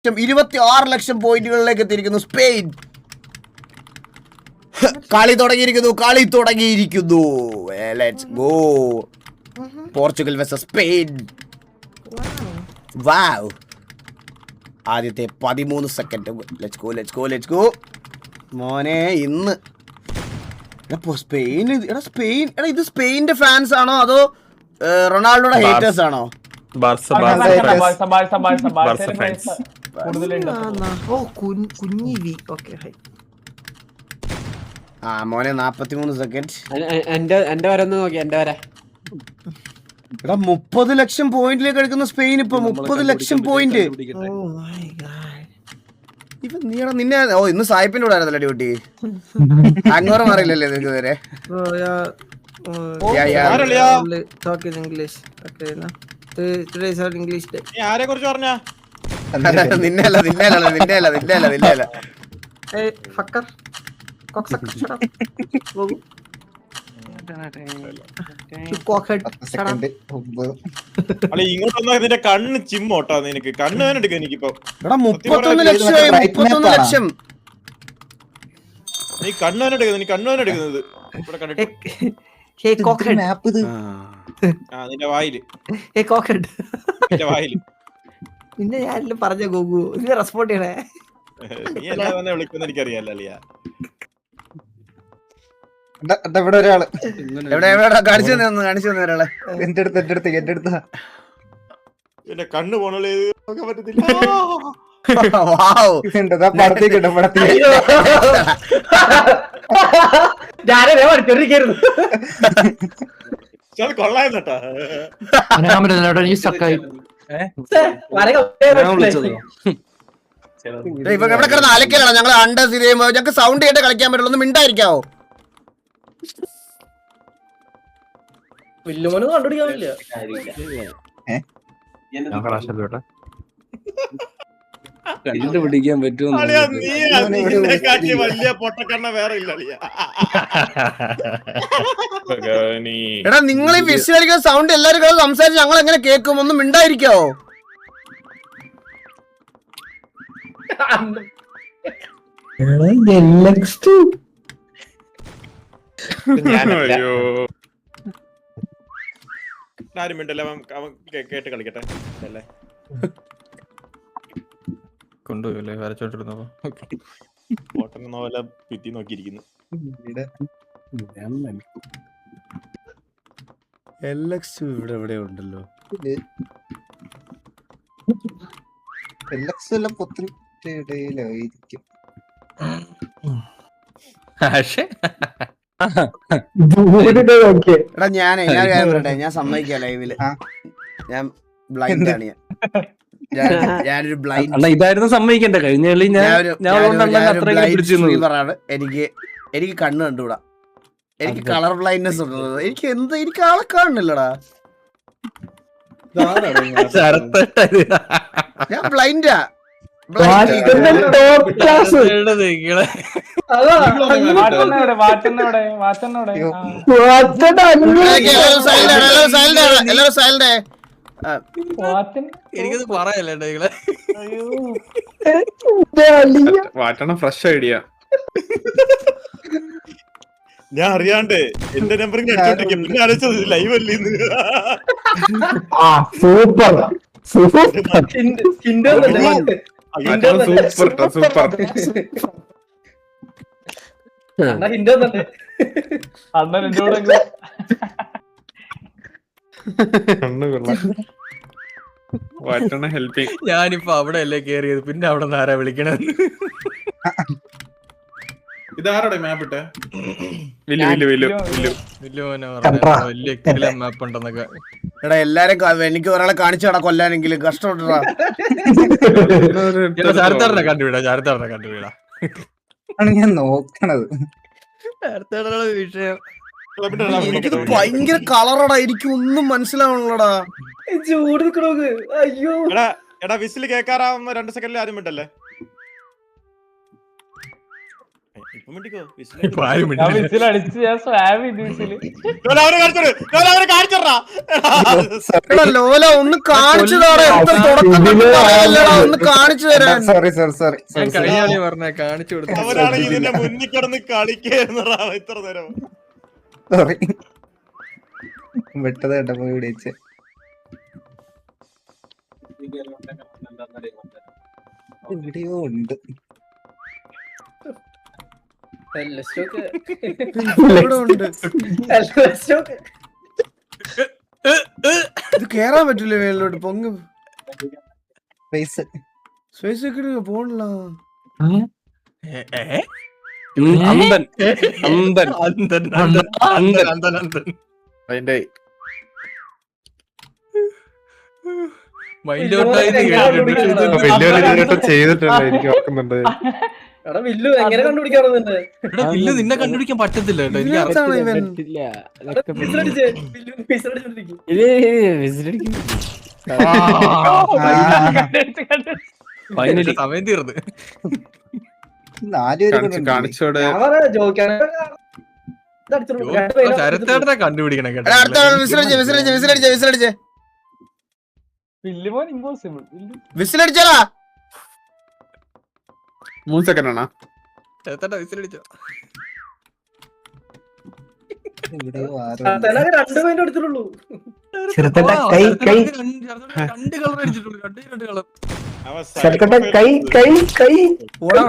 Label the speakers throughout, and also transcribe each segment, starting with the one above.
Speaker 1: ലക്ഷം 26 ലക്ഷം പോയിന്റുകളിലേക്ക് എത്തിയിരിക്കുന്നു സ്പെയിൻ. കളി തുടങ്ങിയിരിക്കുന്നു. Let's go. Portugal versus Spain. Wow. ആദ്യത്തെ 13 സെക്കൻഡ്. ലെറ്റ്സ് ഗോ മോനെ. ഇന്ന് സ്പെയിൻ ഇത് സ്പെയിനിന്റെ ഫാൻസ് ആണോ അതോ റൊണാൾഡോയുടെ ഹേറ്റേഴ്സ് ആണോ? മോനെ 43 സെക്കൻഡ്.
Speaker 2: എന്റെ വര ഒന്ന് നോക്കി. എന്റെ വര
Speaker 1: 30 ലക്ഷം പോയിന്റിലേക്ക് എടുക്കുന്ന സ്പെയിൻ. ഇപ്പൊ 30 ലക്ഷം പോയിന്റ്. നിന്നെ ഇന്ന് സായിപ്പിന്റെ കൂടെ ആയിരുന്നല്ലോ ഡ്യൂട്ടി. അങ്ങോട്ട് മാറിയില്ലല്ലേ നിനക്ക് വരെ? നിന്നല്ല.
Speaker 3: ഇങ്ങോട്ട് നിന്റെ കണ്ണ് ചിമ്മോട്ടാ. നിനക്ക് കണ്ണ് വേന എടുക്ക. എനിക്കിപ്പോ
Speaker 1: 31 ലക്ഷം.
Speaker 3: നീ കണ്ണ് വേന എടുക്കുന്നത്. നീ കണ്ണ് വേന എടുക്കുന്നത് ഇവിടെ കണ്ടിട്ട് നിന്റെ വായില്.
Speaker 2: പിന്നെ ഞാനെല്ലാം പറഞ്ഞ ഗോഗു നീ റെസ്പോണ്ട് ചെയ്യണേ.
Speaker 3: നീ എല്ലാം തന്നെ വിളിക്കുന്ന എനിക്കറിയാലോ അളിയാ.
Speaker 4: ഇവിടെ ഒരാള്
Speaker 1: കാണിച്ചു തന്നെ ഒരാളെ.
Speaker 4: എന്റെ അടുത്ത്
Speaker 3: എന്റെ കണ്ണ് പോണല്ലേ നോക്കാൻ പറ്റത്തില്ല. കൊള്ളായിരുന്നട്ടാ.
Speaker 1: എവിടെ കിടന്ന് അലക്കലാണ് ഞങ്ങൾ അണ്ട സിനിമ. ഞങ്ങൾക്ക് സൗണ്ട് കേട്ട് കളിക്കാൻ പറ്റുള്ളൂ. ഒന്ന് മിണ്ടായിരിക്കാവോ?
Speaker 5: പിടിക്കാൻ പറ്റുമോ?
Speaker 3: വലിയ പൊട്ടക്കണ്ണ വേറെ ഇല്ല.
Speaker 1: എടാ നിങ്ങൾ ഈ വിസിൽ അടിക്കുന്ന സൗണ്ട് എല്ലാരും സംസാരിച്ച് ഞങ്ങൾ എങ്ങനെ കേൾക്കും? ഒന്ന് മിണ്ടായിരിക്കാവോ?
Speaker 3: ആരും മിണ്ടല്ലേ. അവൻ കേട്ട് കളിക്കട്ടെ അല്ലേ.
Speaker 5: കൊണ്ടുപോയല്ലേ വരച്ചോണ്ടിരുന്നപ്പോ
Speaker 3: പൊട്ടനെന്ന പോലെ പിറ്റി നോക്കിയിരിക്കുന്നു.
Speaker 1: ഇവിടെ എവിടെ ഉണ്ടല്ലോ.
Speaker 4: ഇടയിലായിരിക്കും.
Speaker 1: എടാ ഞാൻ സമ്മതിക്കാം ലൈവില്. ഞാൻ ബ്ലൈൻഡ് ആണ്. ഞാനൊരു ബ്ലൈൻഡ്.
Speaker 5: ഇതായിരുന്നു സമ്മതിക്കണ്ടേ? കഴിഞ്ഞ കളി
Speaker 1: എനിക്ക് കണ്ണ് കണ്ടുകൂടാ. എനിക്ക് കളർ ബ്ലൈൻഡ്നെസ് ഉള്ളത്. എനിക്ക് ആളെ കാണുന്നില്ലടാ. ഞാൻ ബ്ലൈൻഡാ. എല്ലാരും സൈലന്റ്.
Speaker 5: എനിക്കത് പറയല്ലേ.
Speaker 6: വാട്ടണ ഫ്രഷ് ഐഡിയ.
Speaker 3: ഞാൻ അറിയാണ്ട് എന്റെ നമ്പർ പിന്നെ അടിച്ചത് ലൈവ് അല്ലേ.
Speaker 4: Super
Speaker 6: super.
Speaker 5: ഞാനിപ്പോ അവിടെ അല്ലേ കേറിയത്. പിന്നെ അവിടെ നിന്ന് ആരാ വിളിക്കണത്?
Speaker 6: ഇതാരുടെ മാപ്പ് ഇട്ടെ?
Speaker 5: വലിയ മാപ്പ് ഉണ്ടെന്നൊക്കെ.
Speaker 1: എടാ എല്ലാരും എനിക്ക് ഒരാളെ കാണിച്ചാടാ കൊല്ലാനെങ്കിലും കഷ്ടപ്പെട്ടാ.
Speaker 5: ചാരത്താറിനെ കണ്ടുപിടാ.
Speaker 4: ഞാൻ നോക്കണത്
Speaker 5: വിഷയം.
Speaker 1: എനിക്കിത് ഭയങ്കര കളറടാ. എനിക്ക് ഒന്നും മനസ്സിലാവണല്ലോടാ.
Speaker 3: എടാ വിസിൽ കേക്കാറാവുമ്പോ 2 സെക്കൻഡിൽ ആരും വിട്ടല്ലേ. മമ്മൂട്ടിക്കോ?
Speaker 5: ഇപ്പൊ ആരും
Speaker 7: ഞാൻ
Speaker 5: മിണ്ടുന്നില്ല.
Speaker 7: വിസിലടിച്ച് ഞാൻ സ്വാബ് ചെയ്ത് വിസില്.
Speaker 3: ലോല, അവരെ കാണിച്ചോട്. ലോല, അവരെ കാണിച്ചോടാ.
Speaker 1: എടാ ലോല ഒന്ന് കാണിച്ചു തരാ. എത്ര തുടക്കം തൊട്ട് പറയാനില്ലടാ, ഒന്ന് കാണിച്ചു തരാൻ.
Speaker 4: സോറി സോറി സോറി
Speaker 5: ഞാൻ കഴിഞ്ഞ കളി പറഞ്ഞ കാണിച്ചു കൊടുത്തു.
Speaker 3: അവരാണെങ്കിൽ ഇതിന്റെ മുന്നിൽ കിടന്ന് കളിക്കായിരുന്നടാ ഇത്ര നേരം.
Speaker 4: സോറി വിട്ടത് കേട്ടപ്പോ വിളിച്ച് എവിടെയോ ഉണ്ട്.
Speaker 1: ഇവിടെ ഉണ്ട്. ഇത് കേറാൻ പറ്റില്ല മേളിലോട്ട്. പൊങ്ങ്
Speaker 4: പൈസ
Speaker 1: സ്പേസ് ഒക്കെ പോണില്ല.
Speaker 6: അന്തൻ അന്തൻ
Speaker 5: അന്തൻ
Speaker 6: അന്തൻ.
Speaker 5: അന്തൻ അന്തൻ.
Speaker 6: അതിന്റെ
Speaker 5: മൈൻഡ് ഔട്ടായി
Speaker 6: ചെയ്തിട്ടുണ്ട് എനിക്ക് ഓർക്കുന്നുണ്ട്.
Speaker 5: വില്ല് നിന്നെ കണ്ടുപിടിക്കാൻ പറ്റത്തില്ല കേട്ടോ. എനിക്ക് അറിയാം.
Speaker 1: ഇതിനകത്താണ് ഇവൻ.
Speaker 5: എന്റെ സമയം തീർന്ന്.
Speaker 4: 4 പേര് കൂടെ
Speaker 6: കാണിച്ചോട്.
Speaker 5: ശരത്തേട്ടനെ കണ്ടുപിടിക്കണം കേട്ടോ.
Speaker 1: എടാ, അടുത്ത ആള് വിസിലടിച്ചേ.
Speaker 7: വില്ലുമോൻ ഇമ്പോസിബിൾ.
Speaker 1: വിസിലടിച്ചാലാ.
Speaker 6: 3 സെക്കൻഡ് ആണോ?
Speaker 5: ശരത്തേട്ട വിസിലടിച്ചോ.
Speaker 4: എവിടെയോ ആരോ
Speaker 2: ചെറുക്കട്ട കൈ കൈ
Speaker 5: രണ്ട് കളർ അടിച്ചിട്ടുള്ളൂ. രണ്ട് കളർ.
Speaker 2: ചെറുക്കട്ട കൈ കൈ കൈ
Speaker 1: ഓടാ.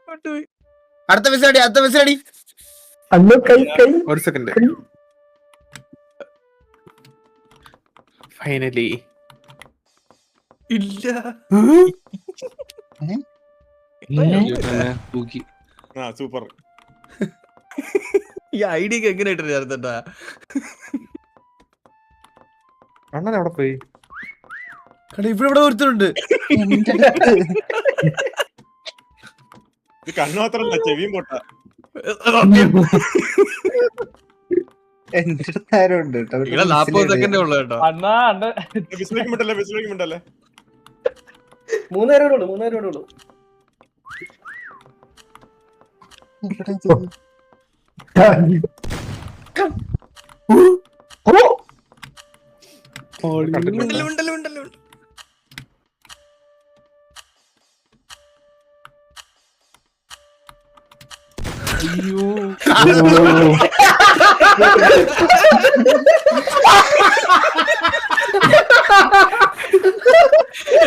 Speaker 5: കൊണ്ടുപോയി.
Speaker 1: അടുത്ത വിസിലടി.
Speaker 2: അന്ന് കൈ കൈ
Speaker 6: 1 സെക്കൻഡ്. ഫൈനലി
Speaker 5: ഇല്ല.
Speaker 3: സൂപ്പർ.
Speaker 5: ഈ ഐഡിയൊക്കെ എങ്ങനെ ഇട്ടു ചേർത്തട്ടാ?
Speaker 6: അണ്ണൻ അവിടെ പോയി.
Speaker 1: ഇവിടെ ഒരുത്തരുണ്ട്.
Speaker 3: ഇത് കണ്ണു മാത്രല്ല ചെവിയും പൊട്ട.
Speaker 4: എന്റെ അടുത്ത് ആരോ ഉണ്ട് കേട്ടോ.
Speaker 5: 40 സെക്കൻഡേ ഉള്ളു കേട്ടോ.
Speaker 7: അണ്ണാ അണ്ണ
Speaker 3: വിശ്രമിക്കുമ്പോണ്ടല്ലേ
Speaker 2: 3 പേരോടെ ഉള്ളൂ.
Speaker 5: ഉണ്ടല്ലോ.
Speaker 7: അയ്യോ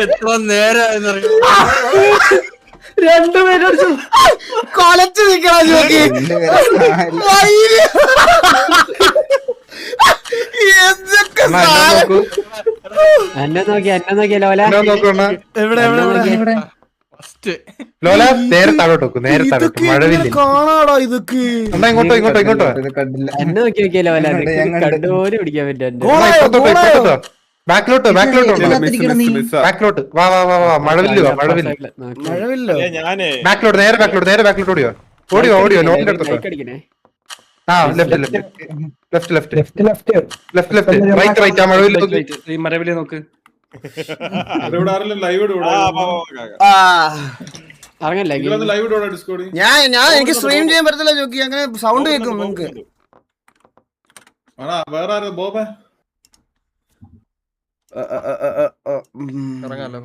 Speaker 5: എത്ര നേരം
Speaker 2: രണ്ടുപേരോട്
Speaker 1: കൊലച്ചു നിക്കണം ജോക്കി. എന്തൊക്കെ
Speaker 2: എന്നെ നോക്കിയ ലോല
Speaker 1: എവിടെ
Speaker 5: ഫസ്റ്റ്
Speaker 6: ലോല നേരെ താഴോട്ട് വെക്കും. നേരെ താഴോട്ട് മഴവില്ല.
Speaker 1: കാണാടാ ഇതൊക്കെ.
Speaker 6: എന്നാ ഇങ്ങോട്ടോ
Speaker 4: ഇത് കണ്ടില്ല.
Speaker 2: എന്നെ നോക്കിയ ലോല
Speaker 4: ഞങ്ങൾ
Speaker 2: കണ്ടുപോലും പിടിക്കാൻ പറ്റും.
Speaker 6: ബാക്കിലോട്ട് വാ മഴവില്ല
Speaker 1: മഴവില്ലോ.
Speaker 3: ഞാനേ
Speaker 6: ബാക്കിലോട്ട് നേരെ ബാക്കിലോട്ട് ഓടിയോ ലോണിന്റെ അടുത്തോട്ടോ. ആ ലെഫ്റ്റ് റൈറ്റ് ആ മഴവില്ല നോക്ക്.
Speaker 1: ഞാൻ എനിക്ക് സ്ട്രീം ചെയ്യാൻ പറ്റത്തില്ല ജോക്കി. അങ്ങനെ സൗണ്ട് കേൾക്കും നിങ്ങക്ക്.
Speaker 6: വേറെ ആരോ ബോബേ
Speaker 5: ഇറങ്ങാലോ.